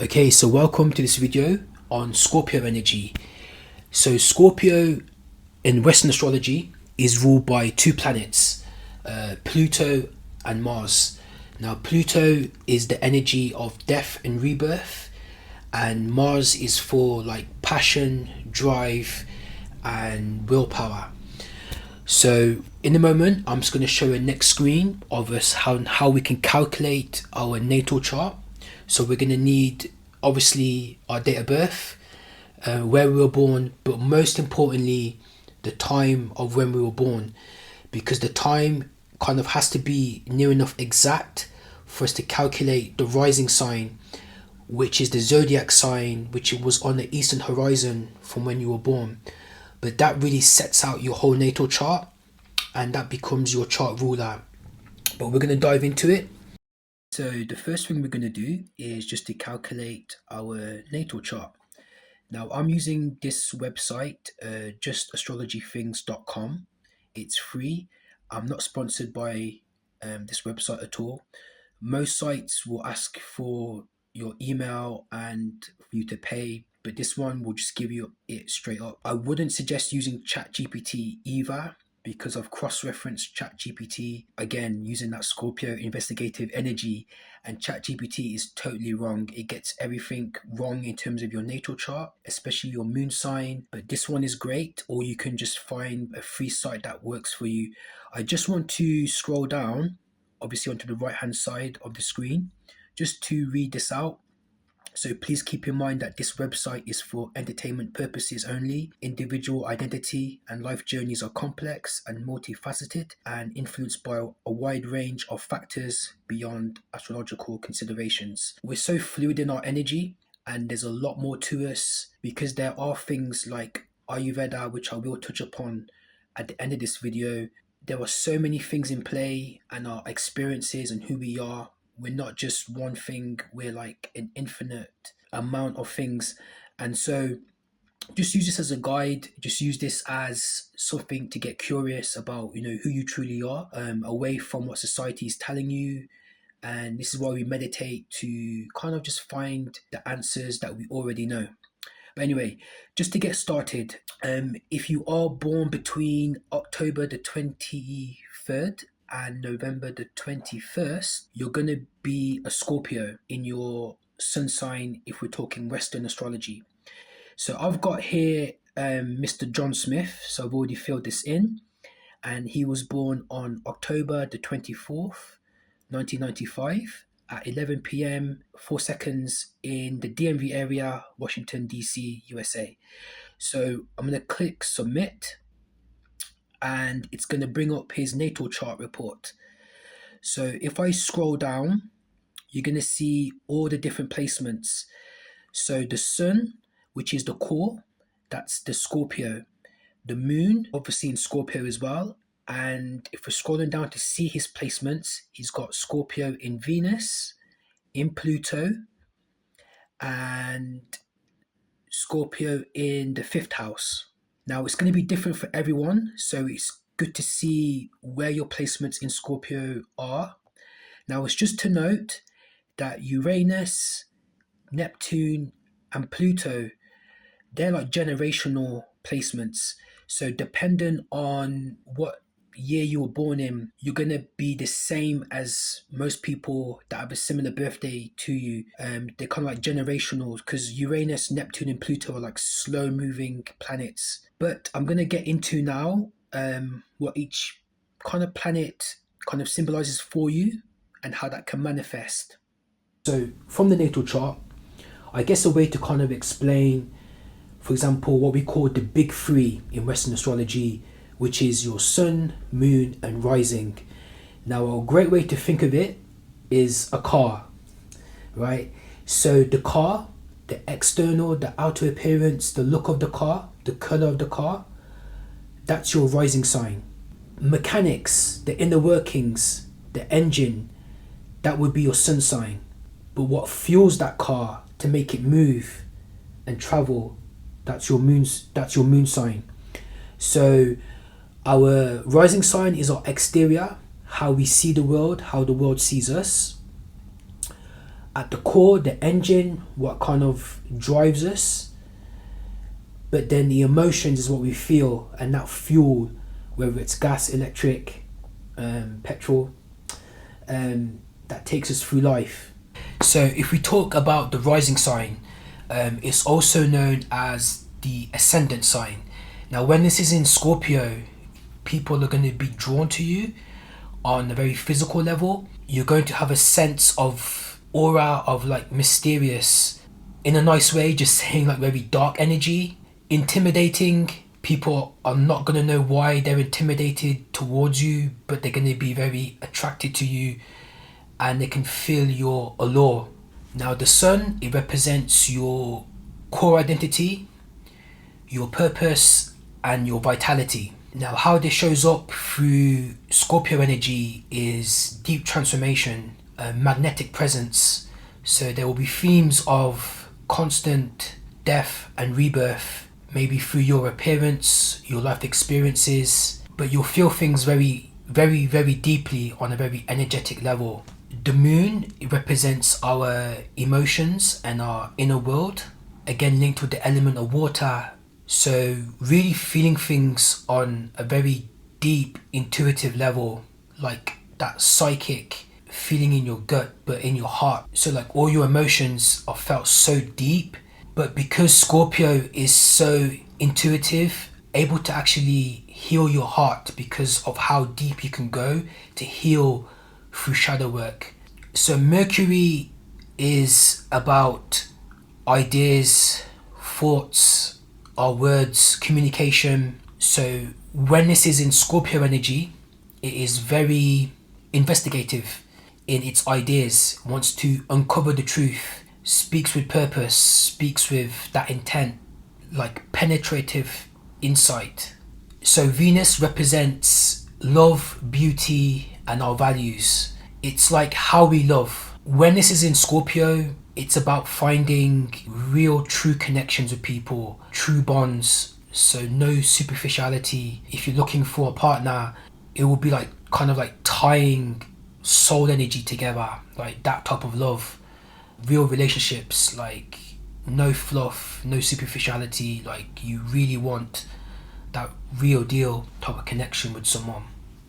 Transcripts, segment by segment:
Okay, so welcome to this video on Scorpio energy. So Scorpio in Western astrology is ruled by two planets, Pluto and Mars. Now Pluto is the energy of death and rebirth, and Mars is for like passion, drive, and willpower. So in a moment, I'm just going to show a next screen of us how we can calculate our natal chart. So we're going to need obviously our date of birth, where we were born, but most importantly, the time of when we were born, because the time kind of has to be near enough exact for us to calculate the rising sign, which is the zodiac sign, which was on the eastern horizon from when you were born. But that really sets out your whole natal chart, and that becomes your chart ruler. But we're going to dive into it. So the first thing we're going to do is just to calculate our natal chart. Now I'm using this website, justastrologythings.com. It's free. I'm not sponsored by this website at all. Most sites will ask for your email and for you to pay, but this one will just give you it straight up. I wouldn't suggest using ChatGPT either, because I've cross-referenced ChatGPT again using that Scorpio investigative energy, and ChatGPT is totally wrong. It gets everything wrong in terms of your natal chart, especially your moon sign. But this one is great, or you can just find a free site that works for you. I just want to scroll down, obviously onto the right hand side of the screen, just to read this out. So please keep in mind that this website is for entertainment purposes only. Individual identity and life journeys are complex and multifaceted and influenced by a wide range of factors beyond astrological considerations. We're so fluid in our energy, and there's a lot more to us, because there are things like Ayurveda, which I will touch upon at the end of this video. There are so many things in play, and our experiences and who we are. We're not just one thing, we're like an infinite amount of things. And so just use this as a guide, just use this as something to get curious about, who you truly are, away from what society is telling you. And this is why we meditate, to kind of just find the answers that we already know. But anyway, just to get started, if you are born between October the 23rd and November the 21st, you're going to be a Scorpio in your sun sign if we're talking Western astrology. So I've got here Mr. John Smith, so I've already filled this in, and he was born on October the 24th, 1995 at 11 p.m. 4 seconds in the DMV area, Washington, D.C., USA. So I'm going to click submit, and it's going to bring up his natal chart report. So if I scroll down, you're going to see all the different placements. So the sun, which is the core, that's the Scorpio. The moon, obviously in Scorpio as well. And if we're scrolling down to see his placements, he's got Scorpio in Venus, in Pluto, and Scorpio in the fifth house. Now it's going to be different for everyone, so it's good to see where your placements in Scorpio are. Now it's just to note that Uranus, Neptune, and Pluto, they're like generational placements. So depending on what year you were born in, you're going to be the same as most people that have a similar birthday to you. They're kind of like generational, because Uranus, Neptune, and Pluto are like slow moving planets. But I'm going to get into now what each kind of planet kind of symbolizes for you and how that can manifest. So from the natal chart, I guess a way to kind of explain, for example, what we call the big three in Western astrology, which is your sun, moon, and rising. Now, a great way to think of it is a car, right? So the car, the external, the outer appearance, the look of the car, the color of the car, that's your rising sign. Mechanics, the inner workings, the engine, that would be your sun sign. But what fuels that car to make it move and travel, that's your moon sign. So our rising sign is our exterior, how we see the world, how the world sees us. at the core, the engine, what kind of drives us. But then the emotions is what we feel, and that fuel, whether it's gas, electric, petrol, that takes us through life. So if we talk about the rising sign, it's also known as the ascendant sign. Now, when this is in Scorpio, people are going to be drawn to you on a very physical level. You're going to have a sense of aura of like mysterious, in a nice way, just saying like very dark energy, intimidating. People are not going to know why they're intimidated towards you, but they're going to be very attracted to you, and they can feel your allure. Now the sun, it represents your core identity, your purpose, and your vitality. Now how this shows up through Scorpio energy is deep transformation, a magnetic presence. So there will be themes of constant death and rebirth, maybe through your appearance, your life experiences, but you'll feel things very, very, very deeply on a very energetic level. The moon, it represents our emotions and our inner world, again linked with the element of water. So really feeling things on a very deep, intuitive level, like that psychic feeling in your gut, but in your heart. So like all your emotions are felt so deep, but because Scorpio is so intuitive, able to actually heal your heart because of how deep you can go to heal through shadow work. So Mercury is about ideas, thoughts, our words, communication. So when this is in Scorpio energy, it is very investigative in its ideas, wants to uncover the truth, speaks with purpose, speaks with that intent, like penetrative insight. So Venus represents love, beauty, and our values. It's like how we love. When this is in Scorpio, it's about finding real, true connections with people, true bonds. So no superficiality. If you're looking for a partner, it will be like kind of like tying soul energy together, like that type of love. Real relationships, like no fluff, no superficiality, like you really want that real deal type of connection with someone.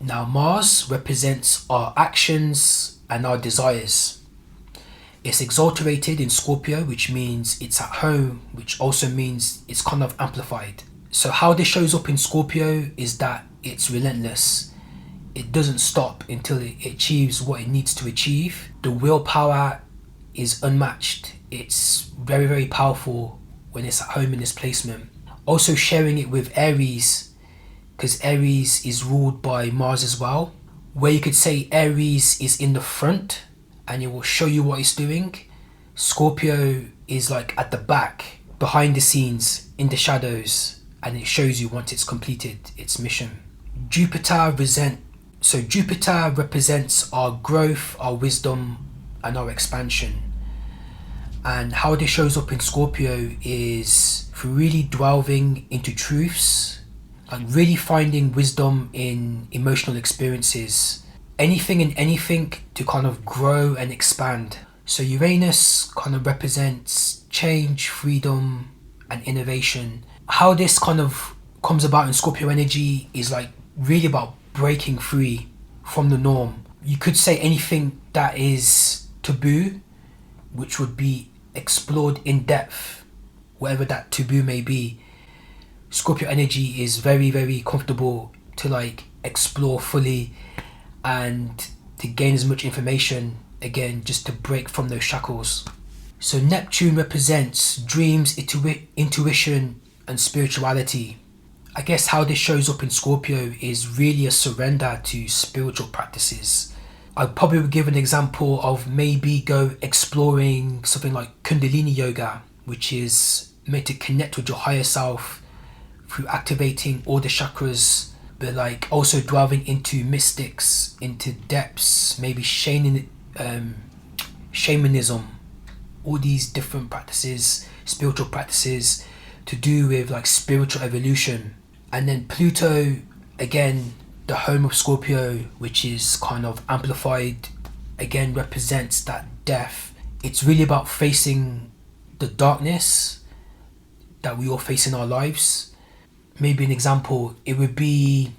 Now Mars represents our actions and our desires. It's exalted in Scorpio, which means it's at home, which also means it's kind of amplified. So how this shows up in Scorpio is that it's relentless. It doesn't stop until it achieves what it needs to achieve. The willpower is unmatched. It's very, very powerful when it's at home in this placement. Also sharing it with Aries, because Aries is ruled by Mars as well, where you could say Aries is in the front and it will show you what it's doing. Scorpio is like at the back, behind the scenes, in the shadows, and it shows you once it's completed its mission. Jupiter represents our growth, our wisdom, and our expansion. And how this shows up in Scorpio is for really delving into truths, and really finding wisdom in emotional experiences, anything and anything to kind of grow and expand. So Uranus kind of represents change, freedom, and innovation. How this kind of comes about in Scorpio energy is like really about breaking free from the norm. You could say anything that is taboo, which would be explored in depth, whatever that taboo may be. Scorpio energy is very, very comfortable to like explore fully and to gain as much information, again, just to break from those shackles. So Neptune represents dreams, intuition, and spirituality. I guess how this shows up in Scorpio is really a surrender to spiritual practices. I'd probably give an example of maybe go exploring something like Kundalini yoga, which is meant to connect with your higher self through activating all the chakras, but like also delving into mystics, into depths, maybe shamanism, all these different practices, spiritual practices to do with like spiritual evolution. And then Pluto, again, the home of Scorpio, which is kind of amplified, again represents that death, it's really about facing the darkness that we all face in our lives. Maybe an example, it would be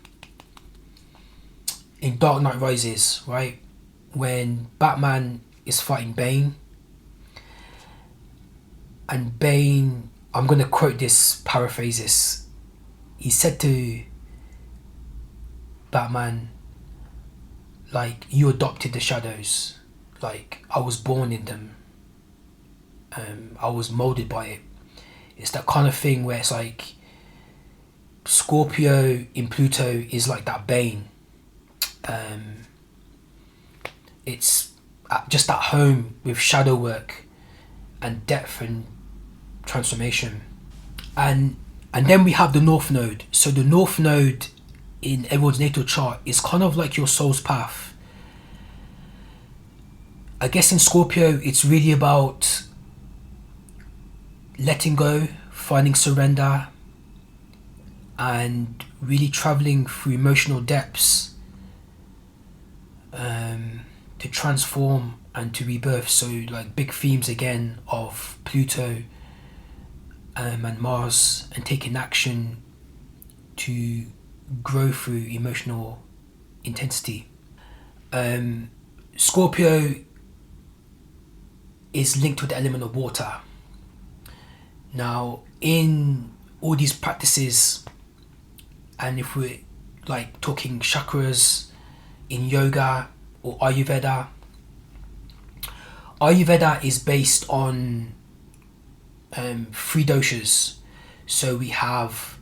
in Dark Knight Rises, right? When Batman is fighting Bane, and Bane, I'm gonna quote this, paraphrase this. He said to Batman, like, you adopted the shadows, like I was born in them, I was molded by it. It's that kind of thing where it's like Scorpio in Pluto is like that Bane. It's just at home with shadow work and depth and transformation. And then we have the North Node. So the North Node in everyone's natal chart is kind of like your soul's path. I guess in Scorpio, it's really about letting go, finding surrender, and really traveling through emotional depths to transform and to rebirth. So like big themes again of Pluto and Mars, and taking action to grow through emotional intensity. Scorpio is linked with the element of water. Now, in all these practices, and if we're like talking chakras in yoga or Ayurveda, Ayurveda is based on 3 doshas. So we have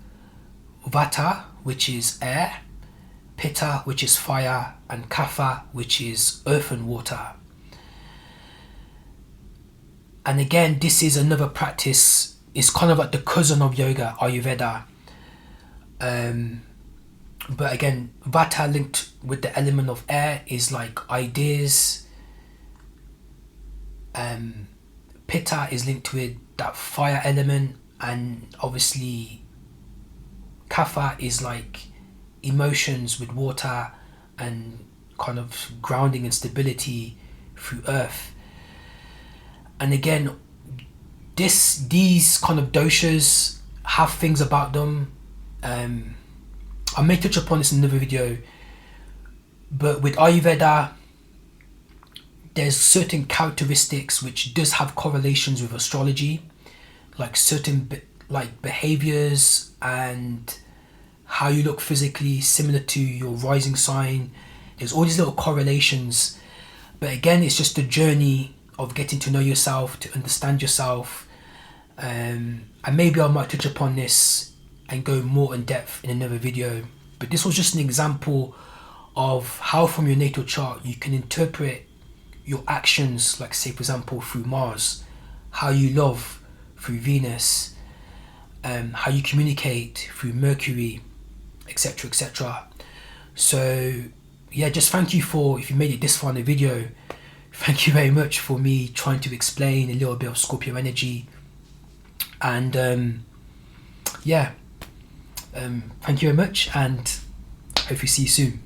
Vata, which is air, Pitta, which is fire, and Kapha, which is earth and water. And again, this is another practice. It's kind of like the cousin of yoga, Ayurveda. But again, Vata linked with the element of air is like ideas. Pitta is linked with that fire element, and obviously Kapha is like emotions with water and kind of grounding and stability through earth. And again, these kind of doshas have things about them. I may touch upon this in another video, but with Ayurveda, there's certain characteristics which does have correlations with astrology, like certain behaviors and how you look physically, similar to your rising sign. There's all these little correlations, but again, it's just a journey of getting to know yourself, to understand yourself. And maybe I might touch upon this and go more in depth in another video, but this was just an example of how from your natal chart you can interpret your actions, like say for example through Mars, how you love through Venus, how you communicate through Mercury, etc, etc. So yeah, just thank you for, if you made it this far in the video, thank you very much for me trying to explain a little bit of Scorpio energy. And thank you very much, and hope you see you soon.